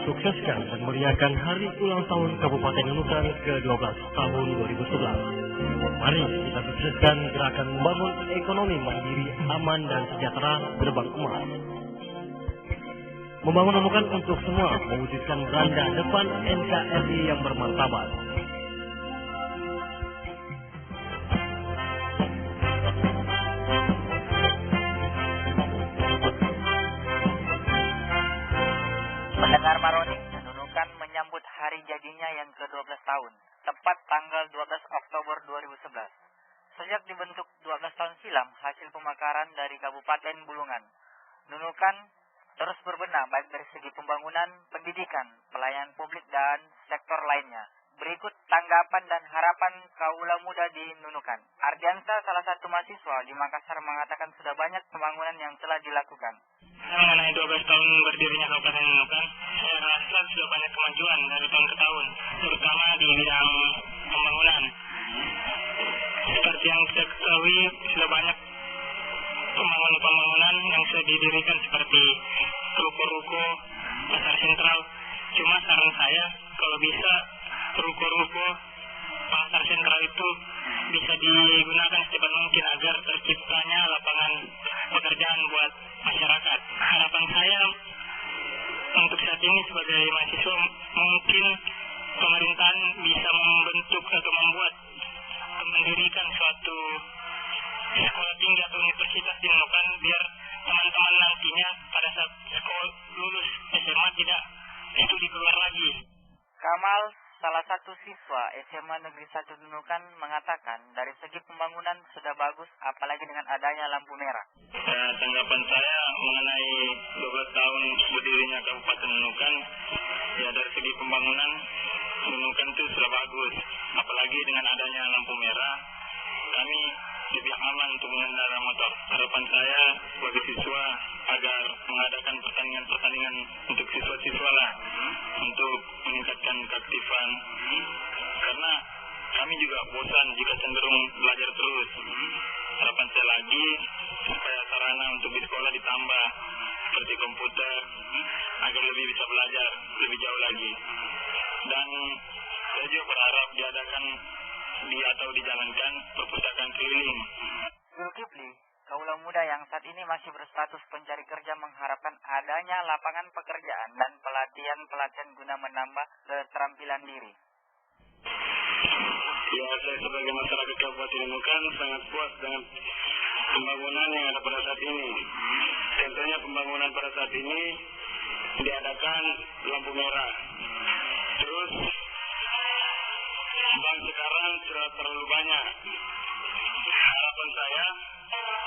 mensukseskan dan meriahkan hari ulang tahun Kabupaten Nunukan ke-12 tahun 2011. Mari kita sukseskan gerakan membangun ekonomi mandiri, aman dan sejahtera gerbang emas. Membangun Nunukan untuk semua, mewujudkan Belanda depan NKRI yang bermartabat. Pendengar Maroni, Nunukan menyambut hari jadinya yang ke-12 tahun, tepat tanggal 12 Oktober 2011. Sejak dibentuk 12 tahun silam, hasil pemekaran dari Kabupaten Bulungan, Nunukan terus berbenah baik dari segi pembangunan, pendidikan, pelayanan publik, dan sektor lainnya. Berikut tanggapan dan harapan kaula muda di Nunukan. Ardiansa, salah satu mahasiswa di Makassar, mengatakan sudah banyak pembangunan yang telah dilakukan. Mengenai 12 tahun berdirinya Kabupaten Nunukan, saya rasa sudah banyak kemajuan dari tahun ke tahun, terutama di bidang pembangunan. Seperti yang kita ketahui, sudah banyak pembangunan yang sudah didirikan seperti ruko-ruko, pasar sentral. Cuma saran saya, kalau bisa ruko-ruko, pasar sentral itu bisa digunakan secepat mungkin agar terciptanya lapangan pekerjaan buat masyarakat. Harapan saya untuk saat ini sebagai mahasiswa, mungkin pemerintahan bisa membentuk atau mendirikan suatu sekolah tinggi atau universitas di Nunukan, biar teman-teman nantinya pada saat sekolah lulus SMA tidak studi keluar lagi. Kamal, salah satu siswa SMA Negeri 1 Nunukan, mengatakan dari segi pembangunan sudah bagus, apalagi dengan adanya lampu merah. Tanggapan saya mengenai 12 tahun berdirinya Kabupaten Nunukan, ya dari segi pembangunan Nunukan itu sudah bagus, apalagi dengan adanya lampu merah, kami lebih aman untuk mengendarai motor. Harapan saya sebagai siswa agar mengadakan pertandingan untuk siswa-siswa lah, untuk meningkatkan keaktifan, karena kami juga bosan jika cenderung belajar terus. Harapan saya lagi supaya sarana untuk di sekolah ditambah seperti komputer agar lebih bisa belajar lebih jauh lagi. Dan saya juga berharap diadakan atau dijalankan perpustakaan keliling. Zulkifli, kaula muda yang saat ini masih berstatus pencari kerja, mengharapkan adanya lapangan pekerjaan dan pelatihan guna menambah keterampilan diri. Ya, saya sebagai masyarakat Kabupaten Nunukan sangat puas dengan pembangunan yang ada pada saat ini. Contohnya pembangunan pada saat ini diadakan lampu merah. Terus bank sekarang sudah terlalu banyak.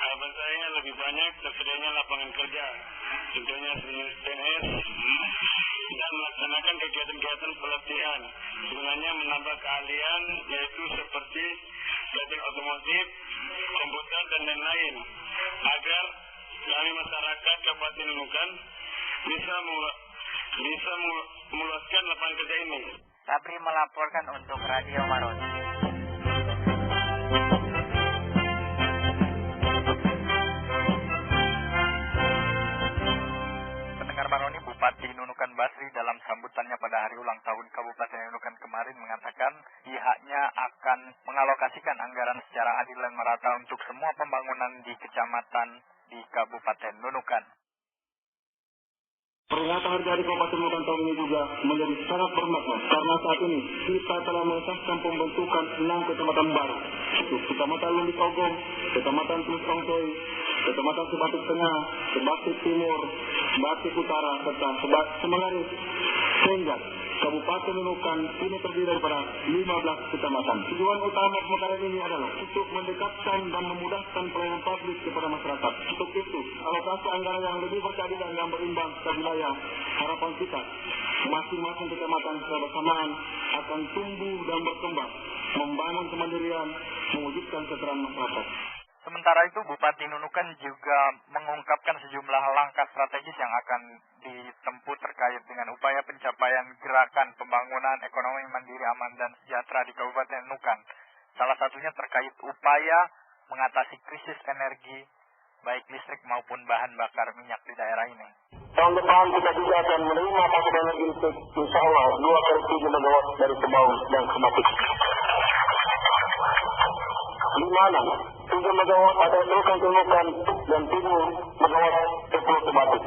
Harapan saya lebih banyak tersedianya lapangan kerja, contohnya PNS, dan melaksanakan kegiatan-kegiatan pelatihan gunanya menambah keahlian, yaitu seperti teknik otomotif, komputer, dan lain-lain, agar kami masyarakat Kabupaten Nunukan bisa meluaskan lapangan kerja ini. Sabri melaporkan untuk Radio Maroni. Pendengar Maroni, Bupati Nunukan Basri dalam sambutannya pada hari ulang tahun Kabupaten Nunukan kemarin mengatakan pihaknya akan mengalokasikan anggaran secara adil dan merata untuk semua pembangunan di kecamatan di Kabupaten Nunukan. Peringatan Hari Jadi Kabupaten Nunukan tahun ini juga menjadi sangat bermakna karena saat ini kita telah mengesahkan pembentukan 6 kecamatan baru, yaitu Kecamatan Lumbik Ogong, Kecamatan Tulus Ongsoy, Kecamatan Sebatik Tengah, Sebatik Timur, Sebatik Utara, serta Semengaris, sehingga Kabupaten Nunukan ini terdiri daripada 15 kecamatan. Tujuan utama pemekaran ini adalah untuk mendekatkan dan memudahkan pelayanan publik kepada masyarakat. Untuk itu, alokasi anggaran yang lebih berkeadilan dan berimbang ke wilayah, harapan kita masing-masing kecamatan secara bersamaan akan tumbuh dan berkembang, membangun kemandirian, mewujudkan kesejahteraan masyarakat. Sementara itu, Bupati Nunukan juga mengungkapkan sejumlah langkah strategis yang akan ditempuh terkait dengan upaya pencapaian gerakan pembangunan ekonomi mandiri, aman, dan sejahtera di Kabupaten Nunukan. Salah satunya terkait upaya mengatasi krisis energi, baik listrik maupun bahan bakar minyak di daerah ini. Tahun depan kita juga akan menerima pasokan energi listrik insya Allah 2 kali 7 megawatt dari Sebaun dan Sematik. Di mana 3 megawatt ada Nunukan dan 7 megawatt Pulau Sematik.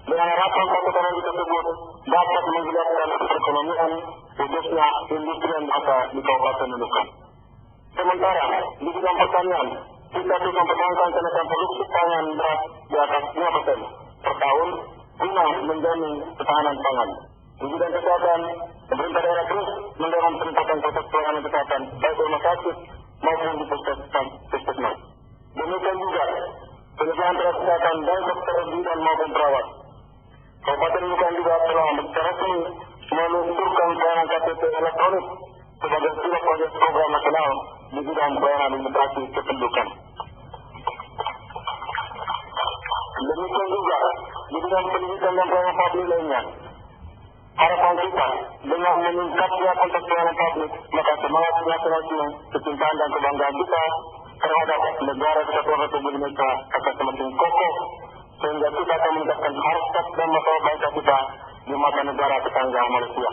Dengan harapan pasokan energi tersebut dapat menggerakkan perekonomian khususnya industri yang ada di Kabupaten Nunukan. Sementara di bidang pertanian kita terus mempertahankan kenaikan produksi pangan beras di atas 5% per tahun guna menjamin ketahanan pangan. Di bidang kesehatan, pemerintah daerah terus mendorong peningkatan proses pelayanan kesehatan baik di rumah sakit maupun di puskesmas. Demikian juga penyediaan tenaga kesehatan baik dokter bidan maupun perawat. Kabupaten Nunukan juga telah secara resmi meluncurkan pelayanan KTP elektronik sebagai pilot proyek program nasional di bidang pelayanan administrasi kependudukan. Demikian juga di bidang pendidikan dan pelayanan publik lainnya. Harapan kita dengan meningkatnya konteks pelayanan publik, maka semangat nasionalisme, kecintaan dan kebanggaan kita terhadap negara Kesatuan Republik Indonesia akan semakin kokoh, sehingga kita akan meningkatkan harkat dan masalah bangsa kita di mata negara tetangga Malaysia.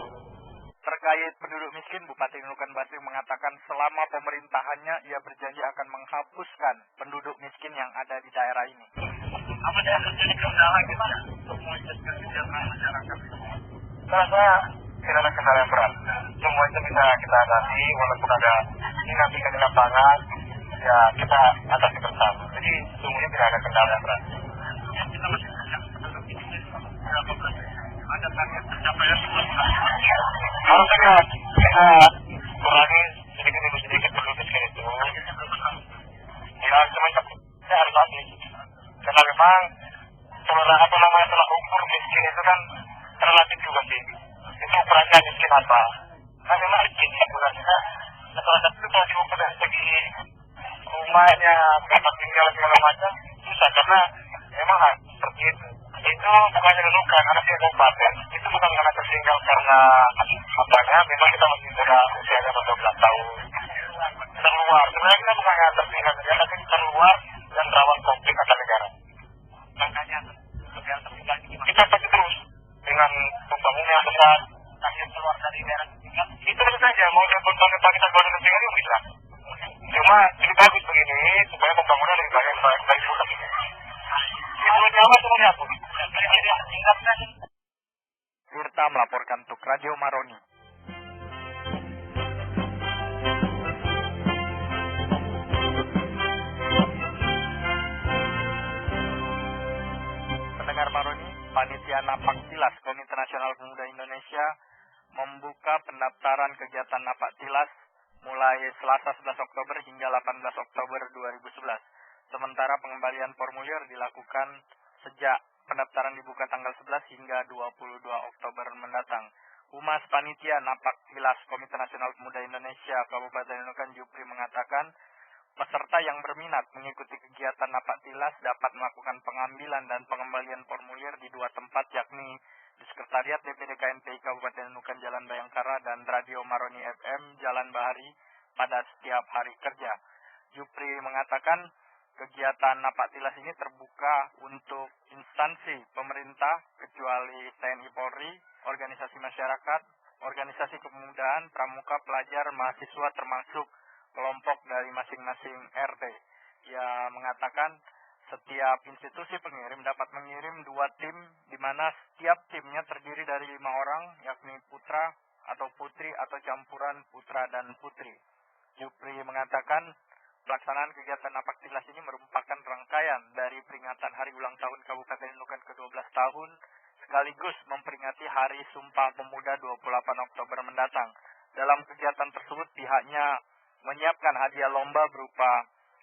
Terkait penduduk miskin, Bupati Nunukan Basri mengatakan selama pemerintahannya ia berjanji akan menghapuskan penduduk miskin yang ada di daerah ini. Apa yang terjadi kendala gimana untuk mewujudkan kesejahteraan masyarakat? Saya tidak ada kendala yang berat. Semua itu bisa kita atasi, walaupun ada dinamika di lapangan, ya kita atasi bersama. Jadi semuanya tidak ada kendala yang berat. Yang kita masih banyak penduduk miskin berapa persen? Ada target pencapaian 2%. Harusnya kita kurangi sedikit demi sedikit penduduk miskin itu. Ya semenjak kita harus habis. Karena memang telah ukur miskin itu kan relatif juga sih. Itu ukurannya miskin apa? Nah memang miskin sebenarnya masyarakat itu kalau diukur dari segi rumahnya, tempat tinggal segala macam susah karena memang seperti itu. Itu bukannya Nunukan, anak di kabupaten itu bukan karena tertinggal karena apanya, memang kita masih muda, usianya 12 tahun. Terluar, sebenarnya kita bukannya tertinggal saja, tapi terluar dan rawan konflik antar negara. Makanya yang tertinggal gimana? Kita pasti terus dengan pembangunan yang besar. Tapi keluar dari daerah tertinggal Itu tentu saja, mau nyebut bangsa kita keluar dari tertinggal itu bisa. Cuma lebih bagus begini supaya pembangunan lebih baik pula. Itu Jawa semuanya aku. Tirta melaporkan untuk Radio Maroni. Pendengar Maroni, Panitia Napak Tilas Komite Nasional Pemuda Indonesia membuka pendaftaran kegiatan Napak Tilas mulai Selasa 11 Oktober hingga 18 Oktober 2011. Sementara pengembalian formulir dilakukan sejak pendaftaran dibuka tanggal 11 hingga 22 Oktober mendatang. Humas Panitia Napak Tilas Komite Nasional Pemuda Indonesia Kabupaten Nunukan Jupri mengatakan peserta yang berminat mengikuti kegiatan Napak Tilas dapat melakukan pengambilan dan pengembalian formulir di 2 tempat, yakni di Sekretariat DPD KNPI Kabupaten Nunukan Jalan Bayangkara dan Radio Maroni FM Jalan Bahari pada setiap hari kerja. Jupri mengatakan kegiatan Napak Tilas ini terbuka untuk instansi pemerintah kecuali TNI Polri, organisasi masyarakat, organisasi kepemudaan, pramuka, pelajar, mahasiswa termasuk kelompok dari masing-masing RT. Ia mengatakan setiap institusi pengirim dapat mengirim 2 tim di mana setiap timnya terdiri dari 5 orang, yakni putra atau putri atau campuran putra dan putri. Jupri mengatakan pelaksanaan kegiatan Napak Tilas ini merupakan rangkaian dari peringatan Hari Ulang Tahun Kabupaten Nunukan ke-12 tahun, sekaligus memperingati Hari Sumpah Pemuda 28 Oktober mendatang. Dalam kegiatan tersebut pihaknya menyiapkan hadiah lomba berupa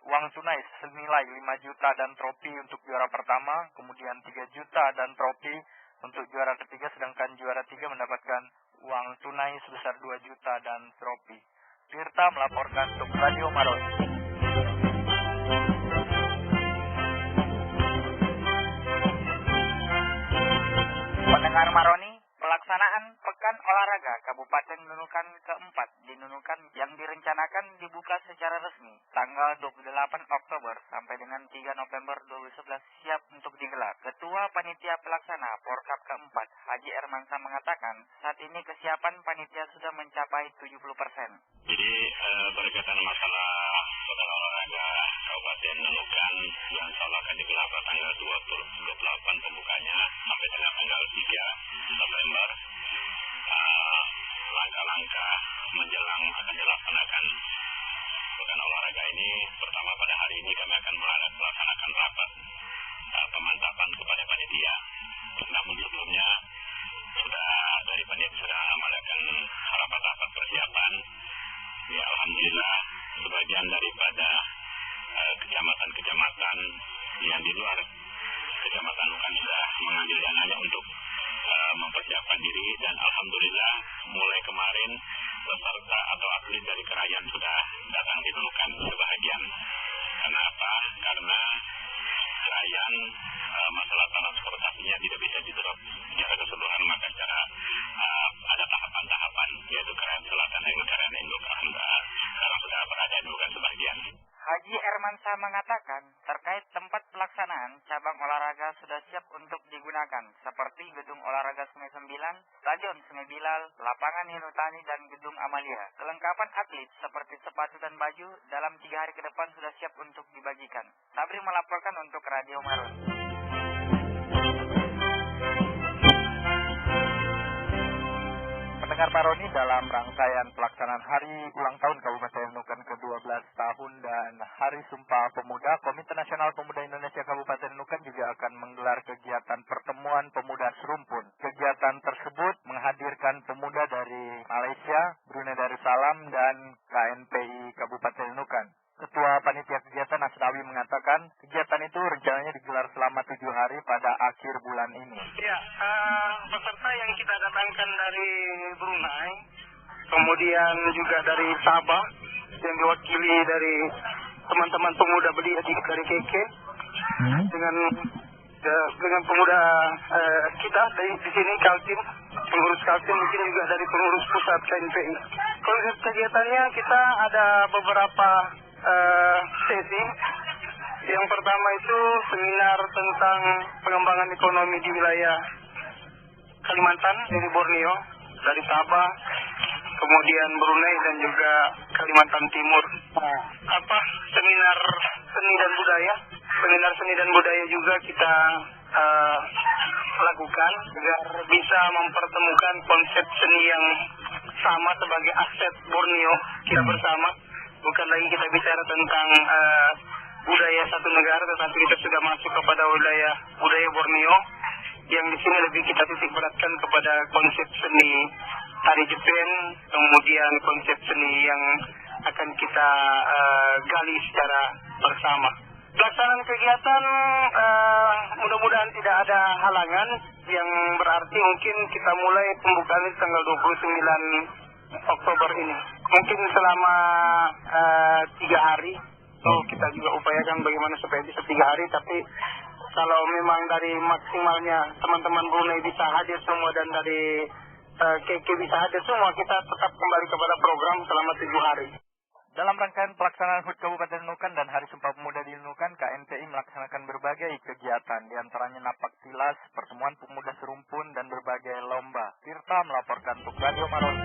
uang tunai senilai 5 juta dan trofi untuk juara pertama, kemudian 3 juta dan trofi untuk juara ketiga, sedangkan juara 3 mendapatkan uang tunai sebesar 2 juta dan trofi. Tirta melaporkan untuk Radio Maroni. Pendengar Maroni, pelaksanaan Pekan Pekan Olahraga Kabupaten Nunukan keempat di Nunukan yang direncanakan dibuka secara resmi tanggal 28 Oktober sampai dengan 3 November 2011 siap untuk digelar. Ketua Panitia Pelaksana Porkap keempat, Haji Ermansa mengatakan saat ini kesiapan panitia sudah mencapai 70%. Jadi berkaitan masalah Pekan Olahraga Kabupaten Nunukan yang insya akan digelar pada tanggal 28 pembukanya sampai dengan tanggal 3 November. Langkah-langkah menjelang akan dilaksanakan Pekan Olahraga ini, pertama pada hari ini kami akan melaksanakan rapat pemantapan kepada panitia. Namun sebelumnya dari panitia sudah melakukan rapat-rapat persiapan. Ya, alhamdulillah sebagian daripada kecamatan-kecamatan yang di luar kecamatan Nunukan sudah mengambil dananya untuk mempersiapkan diri, dan alhamdulillah mulai kemarin peserta atau atlet dari Krayan sudah datang di Nunukan sebahagian. Kenapa? Karena Krayan masalah transportasinya tidak bisa diterap secara keseluruhan, maka secara ada tahapan-tahapan, yaitu Krayan Selatan dan Krayan Induk. Alhamdulillah sekarang sudah berada di Nunukan sebahagian. Haji Ermansa mengatakan terkait tempat pelaksanaan cabang olahraga sudah siap untuk digunakan seperti Gedung Olahraga Sungai 9, Stadion Sungai Bilal, Lapangan Hinutani, dan Gedung Amalia. Kelengkapan atlet seperti sepatu dan baju dalam 3 hari ke depan sudah siap untuk dibagikan. Sabri melaporkan untuk Radio Maron. Pendengar Maroni, dalam rangkaian pelaksanaan Hari Ulang Tahun Kabupaten Nunukan ke-12 tahun dan Hari Sumpah Pemuda, Komite Nasional Pemuda Indonesia Kabupaten Nunukan juga akan menggelar kegiatan pertemuan pemuda serumpun. Kegiatan tersebut menghadirkan pemuda dari Malaysia, Brunei Darussalam, dan KNPI Kabupaten Nunukan. Ketua Panitia Kegiatan Asnawi mengatakan kegiatan itu rencananya digelar selama 7 hari pada akhir bulan ini. Ya, peserta yang kita datangkan dari Brunei, kemudian juga dari Sabah, yang diwakili dari teman-teman pemuda belia dari KK, dengan pemuda kita di sini Kaltim, pengurus Kaltim, mungkin juga dari pengurus pusat KNPI. Konsep kegiatannya kita ada beberapa sesi. Yang pertama itu seminar tentang pengembangan ekonomi di wilayah Kalimantan, dari Borneo, dari Sabah, kemudian Brunei, dan juga Kalimantan Timur. Seminar seni dan budaya. Seminar seni dan budaya juga kita lakukan agar bisa mempertemukan konsep seni yang sama sebagai aset Borneo kita bersama. Bukan lagi kita bicara tentang budaya satu negara, tetapi kita sudah masuk kepada wilayah budaya Borneo, yang di sini lebih kita titik beratkan kepada konsep seni tari Jepang, kemudian konsep seni yang akan kita gali secara bersama. Pelaksanaan kegiatan mudah-mudahan tidak ada halangan, yang berarti mungkin kita mulai pembukaan di tanggal 29 Oktober ini. Mungkin selama 3 hari. Kita juga upayakan bagaimana supaya bisa 3 hari, tapi kalau memang dari maksimalnya teman-teman Brunei bisa hadir semua dan dari KK bisa hadir semua, kita tetap kembali kepada program selama 7 hari. Dalam rangkaian pelaksanaan HUT Kabupaten Nunukan dan Hari Sumpah Pemuda di Nunukan, KNPI melaksanakan berbagai kegiatan, diantaranya napak tilas, pertemuan pemuda serumpun, dan berbagai lomba. Tirta melaporkan untuk Radio Maron.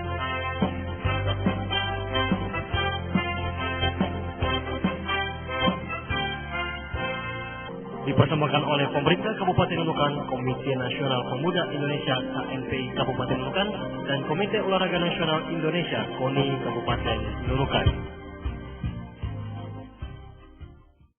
Dipersembahkan oleh pemerintah Kabupaten Nunukan, Komite Nasional Pemuda Indonesia KNPI Kabupaten Nunukan, dan Komite Olahraga Nasional Indonesia KONI Kabupaten Nunukan.